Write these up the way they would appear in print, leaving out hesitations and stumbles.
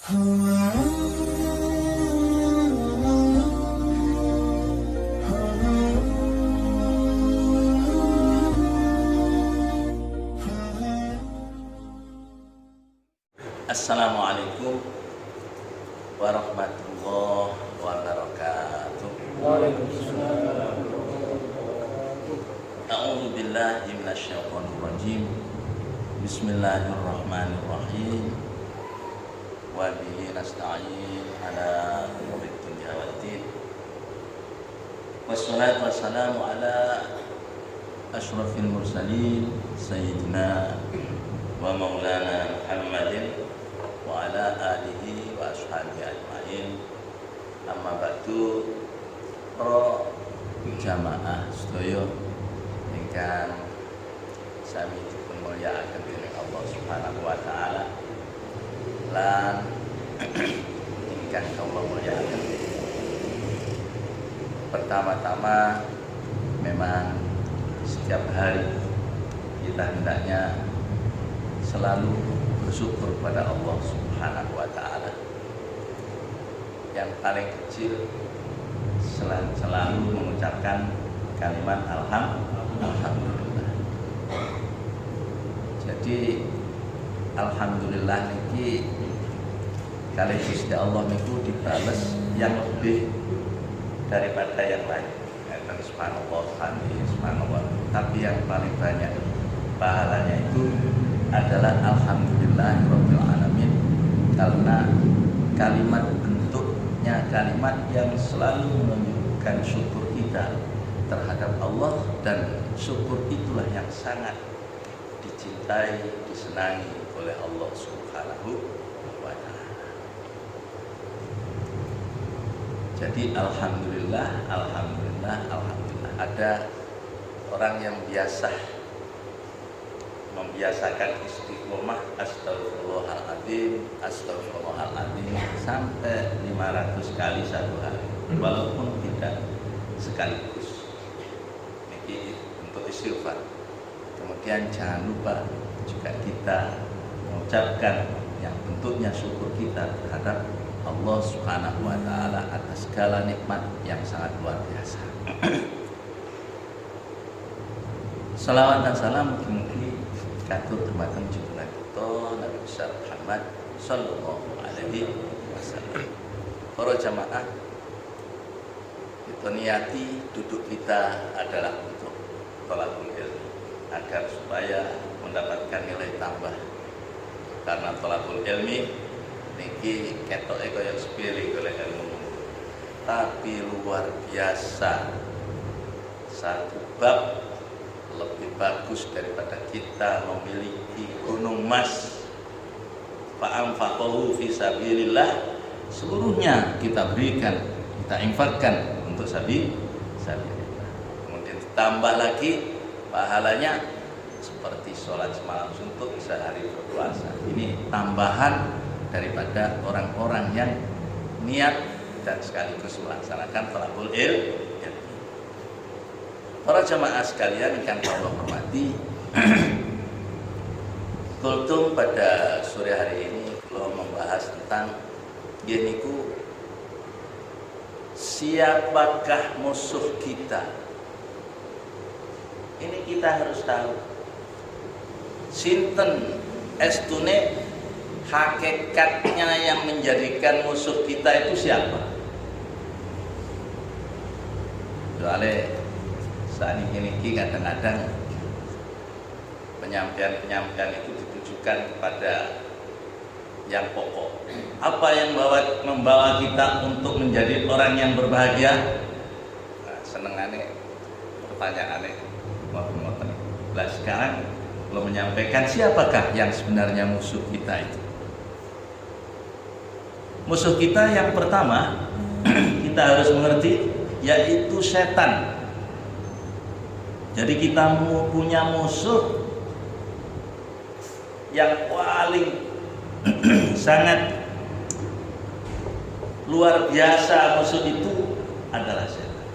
Assalamualaikum warahmatullahi wabarakatuh. Waalaikumsalam. A'udzu billahi minasyaitonir rajim. Bismillahirrahmanirrahim. Wa bihi nasta'in ala umuri dunya waddin. Wassalatu wassalamu ala asyrafil mursalin sayyidina wa maulana Muhammadin wa ala alihi wa ashabihi ajma'in. Amma ba'du. Para jamaah sedaya ingkang sami dipunmulyakaken dening Allah Subhanahu wa taala lan ingkang kula mulyakaken. Pertama-tama memang setiap hari kita hendaknya selalu bersyukur pada Allah Subhanahu wa taala. Yang paling kecil selalu mengucapkan kalimat alhamdulillah. Jadi alhamdulillah niki kali Gusti Allah niku dibales yang lebih daripada yang lain. Subhanallah, subhanallah. Tapi yang paling banyak pahalanya itu adalah alhamdulillahirabbil alamin, karena kalimat bentuknya kalimat yang selalu menunjukkan syukur kita terhadap Allah, dan syukur itulah yang sangat dicintai, disenangi oleh Allah Subhanahu wa taala. Jadi alhamdulillah, alhamdulillah, alhamdulillah. Ada orang yang membiasakan istiqomah astagfirullahaladzim, astagfirullahaladzim sampai 500 kali satu hari, walaupun tidak sekaligus. Ini untuk istighfar. Kemudian jangan lupa juga kita mengucapkan yang bentuknya syukur kita terhadap Allah Subhanahu wa taala atas segala nikmat yang sangat luar biasa. Salawat dan salam mugi-mugi katur dumateng junjungan kita Nabi besar Muhammad sallallahu alaihi wasallam. Para jamaah, kita niati duduk kita adalah untuk thalabul ilmi, agar supaya mendapatkan nilai tambah. Karena thalabul ilmi niki ketoke kaya sepele oleh ilmu, tapi luar biasa. Satu bab lebih bagus daripada kita memiliki gunung emas. Fa'anfaqahu fi sabilillah, seluruhnya kita berikan, kita infakkan untuk sabilillah. Kemudian ditambah lagi pahalanya seperti sholat semalam suntuk sehari berpuasa. Ini tambahan daripada orang-orang yang niat dan sekaligus melaksanakan thalabul ilmi. Para jamaah sekalian yang Allah hormati, kultum pada sore hari ini kalau membahas tentang geniku, siapakah musuh kita. Ini kita harus tahu. Sinten estune hakikatnya yang menjadikan musuh kita itu siapa? Soalnya saat ini kadang-kadang penyampaian itu ditujukan kepada yang pokok. Apa yang membawa kita untuk menjadi orang yang berbahagia? Nah, senengane pertanyaannya ngoten. Lah sekarang kalau menyampaikan siapakah yang sebenarnya musuh kita itu? Musuh kita yang pertama kita harus mengerti, yaitu setan. Jadi kita punya musuh yang paling sangat luar biasa. Musuh itu adalah setan.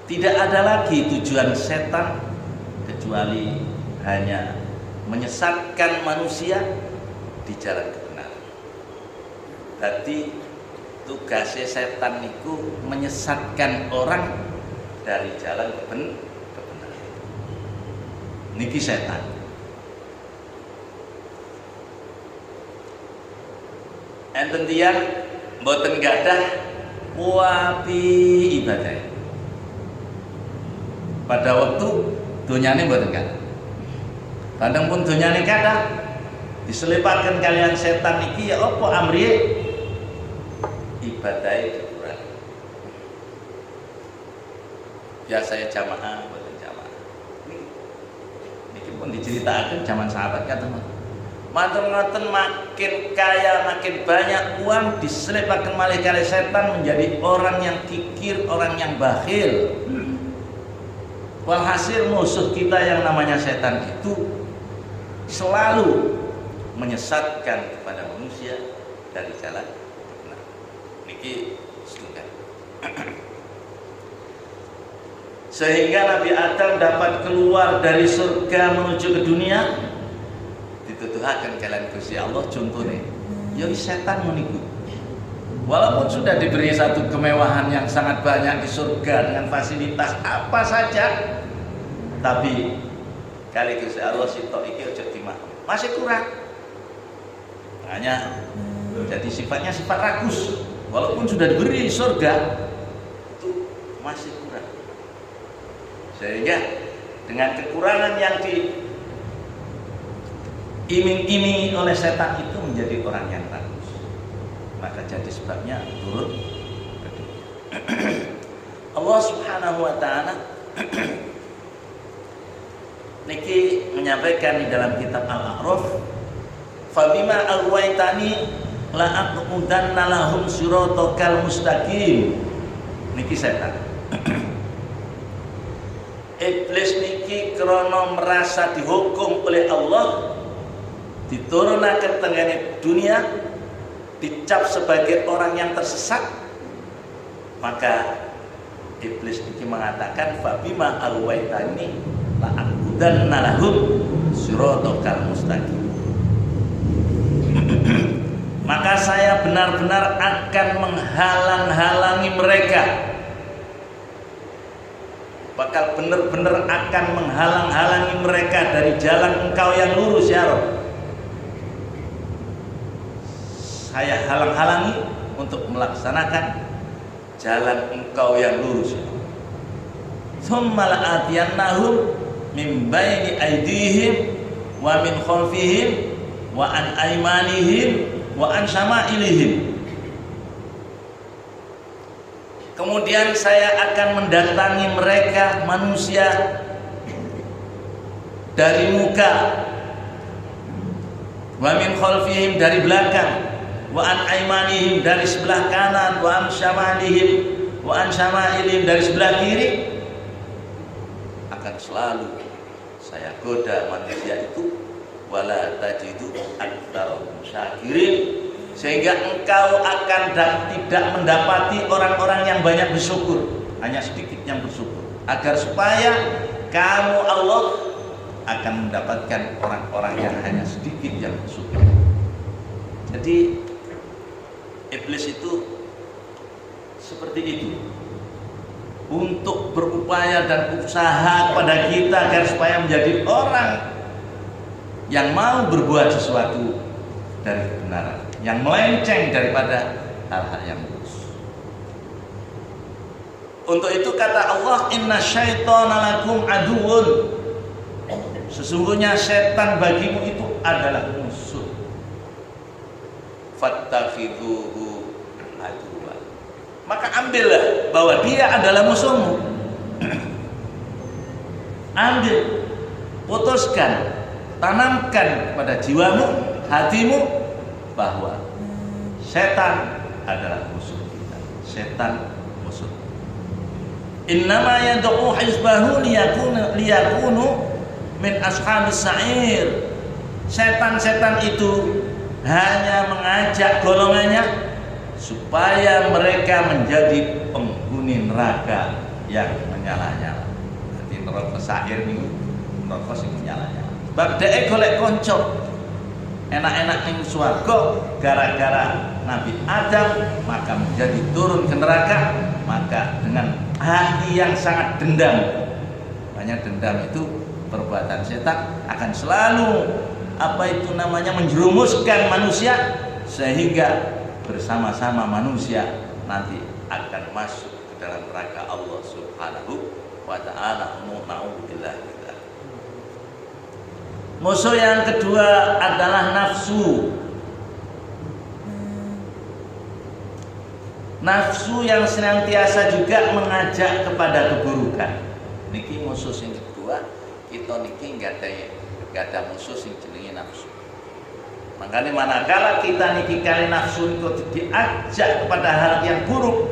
Tidak ada lagi tujuan setan kecuali hanya menyesatkan manusia di jalan kebenaran. Jadi tugasnya setan itu menyesatkan orang dari jalan kebenaran. Niki setan. Enten tiyang mboten gadah wapi ibadah. Pada waktu donyane mboten gadah. Kadang pun donyane kathah diselipaken kalian setan iki ya apa amriye ibadahe dikurang. Biasanya jamaah mboten jamaah. Niki pun diceritakan zaman sahabat kata matur-matur makin kaya makin banyak uang diselipaken malih kali setan menjadi orang yang kikir, orang yang bakhil. Walhasil musuh kita yang namanya setan itu selalu menyesatkan kepada manusia dari jalan benar. Niki setunggal. Sehingga Nabi Adam dapat keluar dari surga menuju ke dunia dituduhaken kalian Gusti Allah contohnya ya setan meniku. Walaupun sudah diberi satu kemewahan yang sangat banyak di surga dengan fasilitas apa saja, tapi kali Gusti Allah sitok iki aja dimah masih kurang. Hanya jadi sifatnya sifat rakus. Walaupun sudah diberi surga itu masih kurang. Sehingga dengan kekurangan yang diiming-imingi oleh setan itu menjadi orang yang rakus. Maka jadi sebabnya turun ke dunia. Allah Subhanahu wa taala niki menyampaikan di dalam kitab Al-A'raf, "Fabima aghwaytani la aqudanna lahum siratal mustaqim." Niki setan. Iblis niki krana merasa dihukum oleh Allah diturunaken tengene dunia, dicap sebagai orang yang tersesat, maka iblis niki mengatakan fabima aghwaytani la aqudanna lahum siratal mustaqim. Maka saya benar-benar akan menghalang-halangi mereka, bakal benar-benar akan menghalang-halangi mereka dari jalan engkau yang lurus ya Rabb. Saya halang-halangi untuk melaksanakan jalan engkau yang lurus. Tsumma la'atiyannahum min baini aydihim wa min khalfihim wa an aymanihim wa an syama'ilihim. Kemudian saya akan mendatangi mereka manusia dari muka, wa min khalfihim dari belakang, wa an aymanihim dari sebelah kanan, wa an syama'ilihim wa an syama'ilihim dari sebelah kiri. Akan selalu saya goda manusia itu, wala tajidu aktsarahum syakirin, sehingga engkau akan tidak mendapati orang-orang yang banyak bersyukur, hanya sedikit yang bersyukur, agar supaya kamu Allah akan mendapatkan orang-orang yang hanya sedikit yang bersyukur. Jadi iblis itu seperti itu, untuk berupaya dan usaha kepada kita agar supaya menjadi orang yang mau berbuat sesuatu dari kebenaran, yang melenceng daripada hal-hal yang lurus. Untuk itu kata Allah, inna syaitana lakum aduwwun, sesungguhnya setan bagimu itu adalah musuh. Fattakhidhuhu aduwwa, maka ambillah bahwa dia adalah musuhmu. Ambil, putuskan, tanamkan kepada jiwamu, hatimu, bahwa setan adalah musuh kita. Setan musuh. Innama yad'u hizbahu liyakunu min ashabis sa'ir. Setan-setan itu hanya mengajak golongannya supaya mereka menjadi penghuni neraka yang menyala-nyala. Jadi neraka sa'ir ini neraka sing menyala-nyala. Bab dhek golek kanca enak-enak ning swarga gara-gara Nabi Adam, maka menjadi turun ke neraka, maka dengan hati yang sangat dendam. Makanya dendam itu perbuatan setan akan selalu menjerumuskan manusia sehingga bersama-sama manusia nanti akan masuk ke dalam neraka Allah Subhanahu wa ta'ala. Na'udzubillah. Musuh yang kedua adalah nafsu. Nafsu yang senantiasa juga mengajak kepada keburukan. Niki musuh yang kedua, kita niki nggak ada musuh yang jenenge nafsu. Makanya manakala kita niki kali nafsu itu diajak kepada hal yang buruk,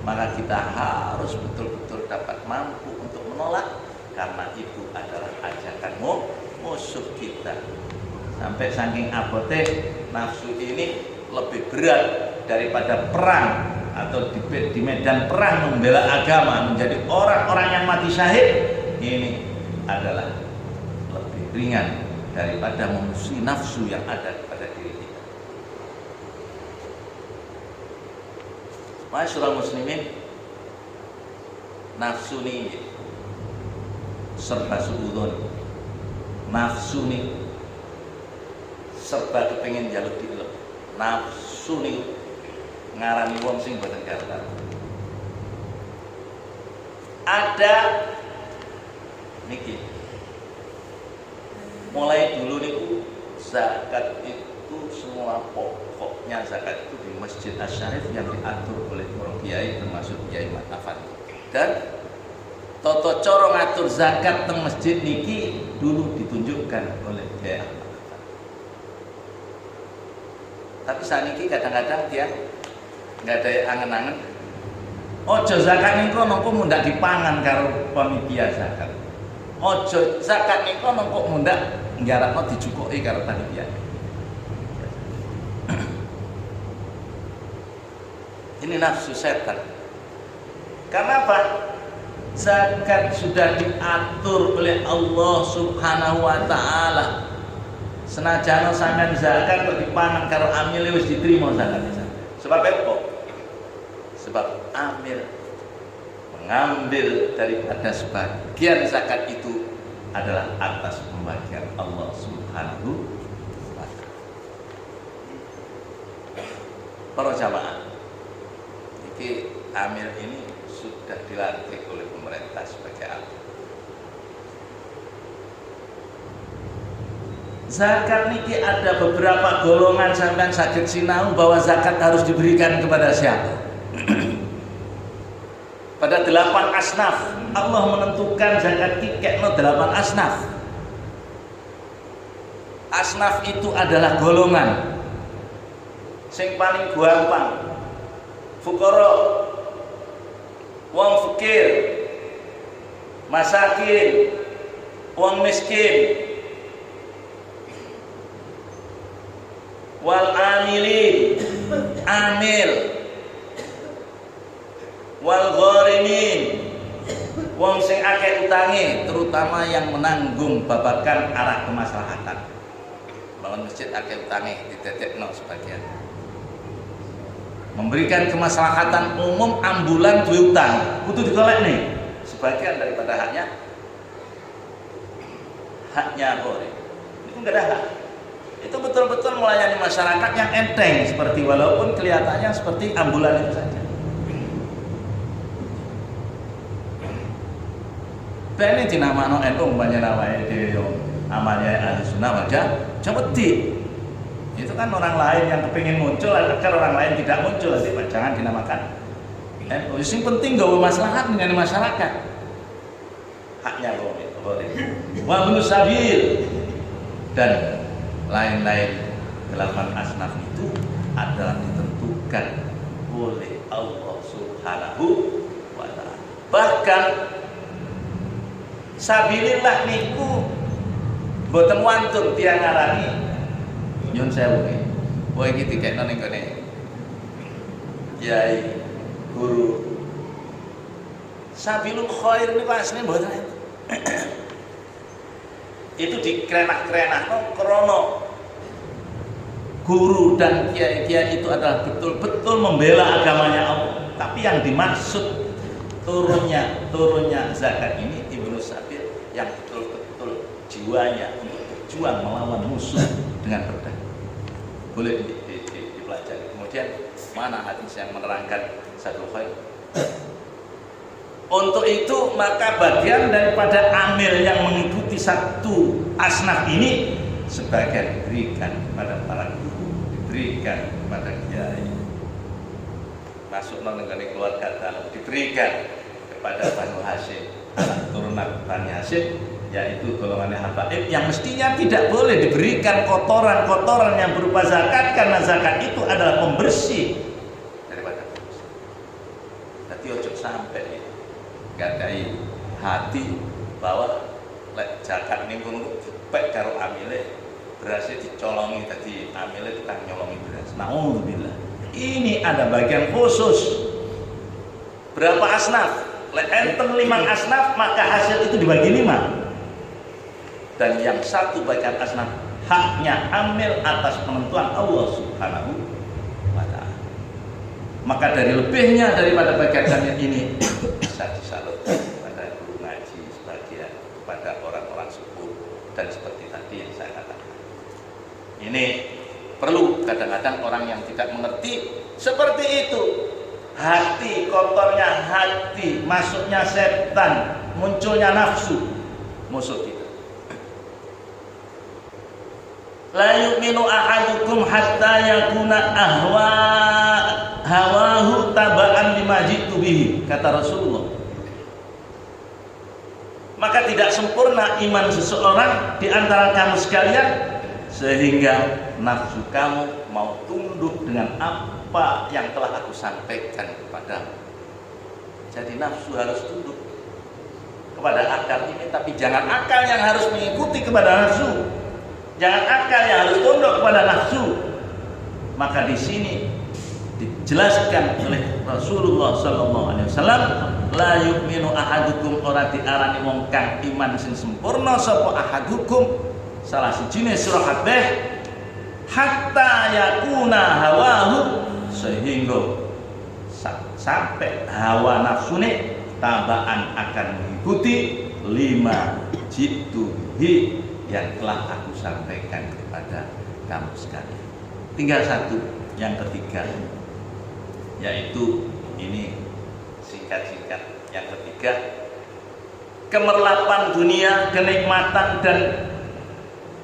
maka kita harus betul-betul dapat mampu untuk menolak, karena itu adalah ajakanmu musuh kita. Sampai saking abote nafsu ini lebih berat daripada perang atau di medan perang membela agama, menjadi orang-orang yang mati syahid. Ini adalah lebih ringan daripada memusuhi nafsu yang ada pada diri kita. Masyaallah muslimin, nafsu ini serba suudon. Nafsu nih serba kepengen jaluk dielep. Nafsu nih ngarani wong sing boten garap. Ada niki mulai dulu niku zakat itu semua pokoknya zakat itu di Masjid Asy-Syarif yang diatur oleh para kiai termasuk Kiai Matafan. Dan toto coro ngatur zakat teng masjid niki dulu ditunjukkan oleh Kiai Ahmad. Tapi saniki kadang-kadang dia nggak ada angen-angen. Ojo zakat niko nongko mundak dipangan karo panitia zakat. Ojo zakat niko nongko mundak nggarapno dicukuki karo panitia. Ini nafsu setan. Karena apa? Zakat sudah diatur oleh Allah Subhanahu wa ta'ala. Senajan sampean zakat kok dipangan karo amil wis diterima zakatnya. Sebab apa? Sebab amil mengambil daripada sebagian zakat itu adalah atas pembagian Allah Subhanahu wa ta'ala. Para jamaah, iki amil ini sudah dilantik oleh pemerintah sebagai apa? Zakat niki ada beberapa golongan sampean saged sinau bahwa zakat harus diberikan kepada siapa? Pada 8 asnaf Allah menentukan zakat kikekno 8 asnaf. Asnaf itu adalah golongan sing paling gampang. Fuqara, wong fakir, masakin, wong miskin, wal amilin, amil, wal gharimin, wong sing akeh utange, terutama yang menanggung babakan arah kemaslahatan. Bangun masjid akeh utange didadekno sebagian. Memberikan kemaslahatan umum, ambulan duwe utang kudu digolek nih sebagian daripada haknya gori. Itu enggak ada hak. Itu betul-betul melayani masyarakat yang enteng, seperti walaupun kelihatannya seperti ambulan itu saja. Bene dinamano NU umpamanya namanya dhewe amalnya ahli sunnah wal jamaah. Itu kan orang lain yang kepingin muncul agar orang lain tidak muncul, jadi jangan dinamakan NU. Yang penting gawe maslahat dengan masyarakat. Haknya boleh. Wa ibnu sabil dan lain-lain 8 asnaf itu adalah ditentukan oleh Allah Subhanahu wa ta'ala. Bahkan sabilillah niku boten wantun tiyang ngarani nyun sewu iki. Kowe iki dikekno ning kene kiai, guru. Sabilul khair niku asline mboten enten. itu dikerenah-kerenah krono guru dan kiai-kiai itu adalah betul-betul membela agamanya Allah. Tapi yang dimaksud turunnya zakat ini Ibnu Sabir yang betul-betul jiwanya untuk berjuang melawan musuh dengan pedang. Boleh dipelajari. Kemudian mana hadis yang menerangkan satu khair? Untuk itu maka bagian daripada amil yang mengikuti satu asnaf ini sebagian diberikan kepada para guru, diberikan kepada kiai, masuk mengenai keluarga dalam, diberikan kepada Banu Hashim, anak turunan Bani Hashim, yaitu golongan habaib yang mestinya tidak boleh diberikan kotoran-kotoran yang berupa zakat, karena zakat itu adalah pembersih daripada dosa. Jadi ojo sampai gadai hati bahwa lek zakat ning kono dipek karo amile berasnya dicolongi, tadi amile tukang nyolongi beras. Nauzubillah. Ini ada bagian khusus. Berapa asnaf? Lek enten 5 asnaf maka hasil itu dibagi 5. Dan yang satu bagian asnaf haknya amil atas penentuan Allah Subhanahu wa ta'ala. Maka dari lebihnya daripada bagian ini bisa disalurkan kepada guru ngaji sebagian, kepada orang-orang sepuh, dan seperti tadi yang saya katakan. Ini perlu kadang-kadang orang yang tidak mengerti seperti itu. Hati, kotornya hati, masuknya setan, munculnya nafsu, musuh kita. La yu'minu ahadukum hatta yakuna hawahu taba'an lima jitu bihi, kata Rasulullah. Maka tidak sempurna iman seseorang di antara kamu sekalian sehingga nafsu kamu mau tunduk dengan apa yang telah aku sampaikan kepadamu. Jadi nafsu harus tunduk kepada akal ini, tapi jangan akal yang harus mengikuti kepada nafsu. Jangan akal yang harus tunduk kepada nafsu. Maka di sini dijelaskan oleh Rasulullah sallallahu alaihi wasallam, la yu'minu ahadukum, ora diarani wong kang iman sing sempurna sapa ahadukum, salah sijine sira kabeh, hatta yakuna hawahu, sehingga sampai hawa nafsune tabaan akan mengikuti lima jituhi yang telah aku sampaikan kepada kamu sekalian. Tinggal satu, yang ketiga, yaitu ini singkat-singkat. Yang ketiga, kemerlapan dunia, kenikmatan dan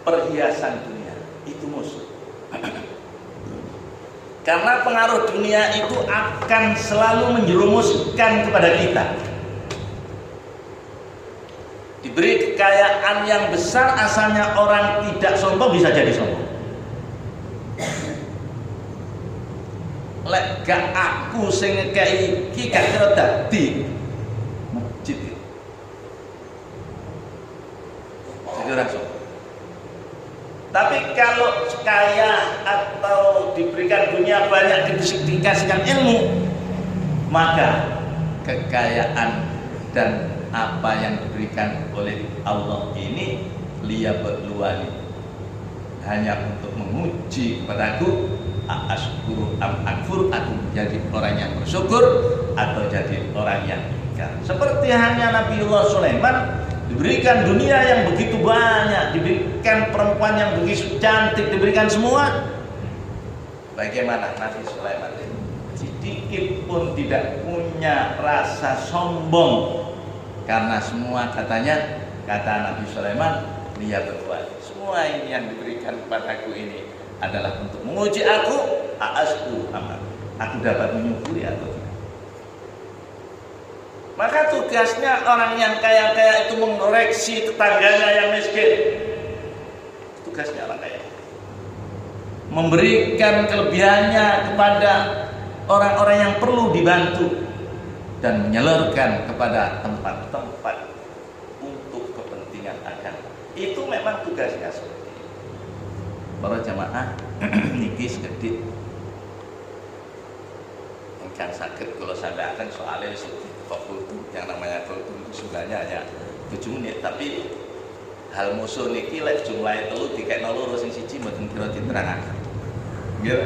perhiasan dunia itu musuh. Karena pengaruh dunia itu akan selalu menjerumuskan kepada kita. Diberi kekayaan yang besar, asalnya orang tidak sombong bisa jadi sombong. Lek gak aku sing ngekei iki gak kira dadi masjid. Jadi orang sombong. Tapi kalau kaya atau diberikan dunia banyak, dikasihkan ilmu, maka kekayaan dan apa yang diberikan oleh Allah ini liyabluwani, hanya untuk menguji kepadaku, ashkuru am akfur, aku jadi orang yang bersyukur atau jadi orang yang ingkar. Seperti hanya Nabiullah Sulaiman diberikan dunia yang begitu banyak, diberikan perempuan yang begitu cantik, diberikan semua. Bagaimana Nabi Sulaiman sedikit pun tidak punya rasa sombong, karena semua katanya, kata Nabi Sulaiman, dia berbuat semua ini yang diberikan kepadaku ini adalah untuk menguji aku, asku amal, aku dapat menyukuri atau tidak. Maka tugasnya orang yang kaya-kaya itu mengoreksi tetangganya yang miskin. Tugasnya orang kaya, memberikan kelebihannya kepada orang-orang yang perlu dibantu dan menyalurkan kepada tempat-tempat untuk kepentingan agama. Itu memang tugasnya seperti itu. Para jamaah niki sekedhik ingkang saged kula sampaikan soalnya yang namanya kultum itu sebenarnya hanya 7 menit, tapi hal musuh niki lek jumlahe 3 dikekno loro sing siji mboten kira diterangaken. Nggih.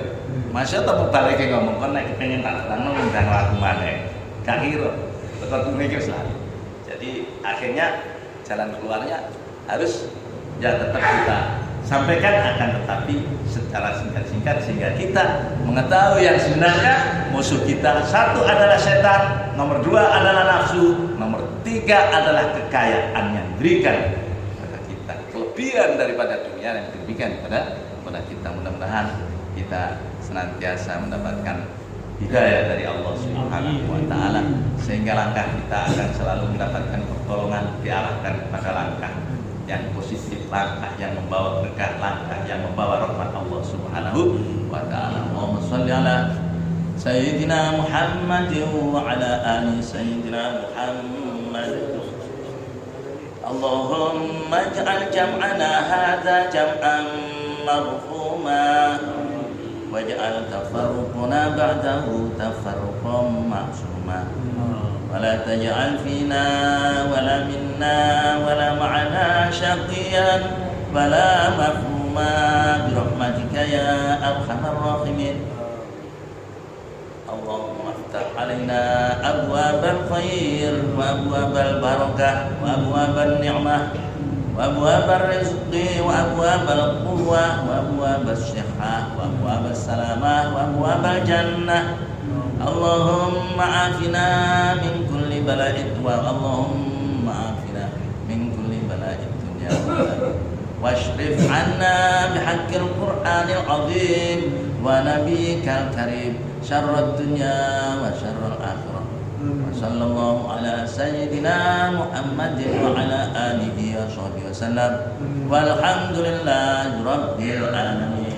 Masya Allah balik ngomong kon nek kepengin tak terangno undang lagu maneh. Gak kira. Tetep mikir selalu. Jadi akhirnya jalan keluarnya harus ya tetap kita sampaikan, akan tetapi secara singkat-singkat sehingga kita mengetahui yang sebenarnya musuh kita satu adalah setan, nomor 2 adalah nafsu, nomor 3 adalah kekayaan yang diberikan kepada kita, kelebihan daripada dunia yang diberikan kepada kita. Mudah-mudahan kita senantiasa mendapatkan hidayah dari Allah Subhanahu wa taala sehingga langkah kita akan selalu mendapatkan pertolongan, diarahkan kepada langkah yang positif, langkah yang membawa berkah, langkah yang membawa rahmat Allah Subhanahu wa taala. Allahumma shalli ala sayyidina Muhammad wa ala ali sayyidina Muhammad. Allahumma ij'al jam'ana hadza jam'an marhuma waj'al tafarruqana ba'dahu tafarruqan ma'suma wa la taj'al fina wa la minna wa la ma'ana syaqiyan wa la mahfuma bi rahmatika ya arhamar rahimin. Allahumma iftah alaina abwabal khair wa abwabal barakah wa abwabal ni'mah وأبواب الرزق وأبواب القوة وأبواب الصحة وأبواب السلامة وأبواب الجنة. اللهم عافنا من كل بلاء اللهم عافنا من كل بلاء الدنيا واشرف عنا بحق القرآن العظيم ونبيك الكريم شر الدنيا وشر الآخرة. وصلى الله على سيدنا محمد وعلى آله وصحبه وسلم والحمد لله رب العالمين.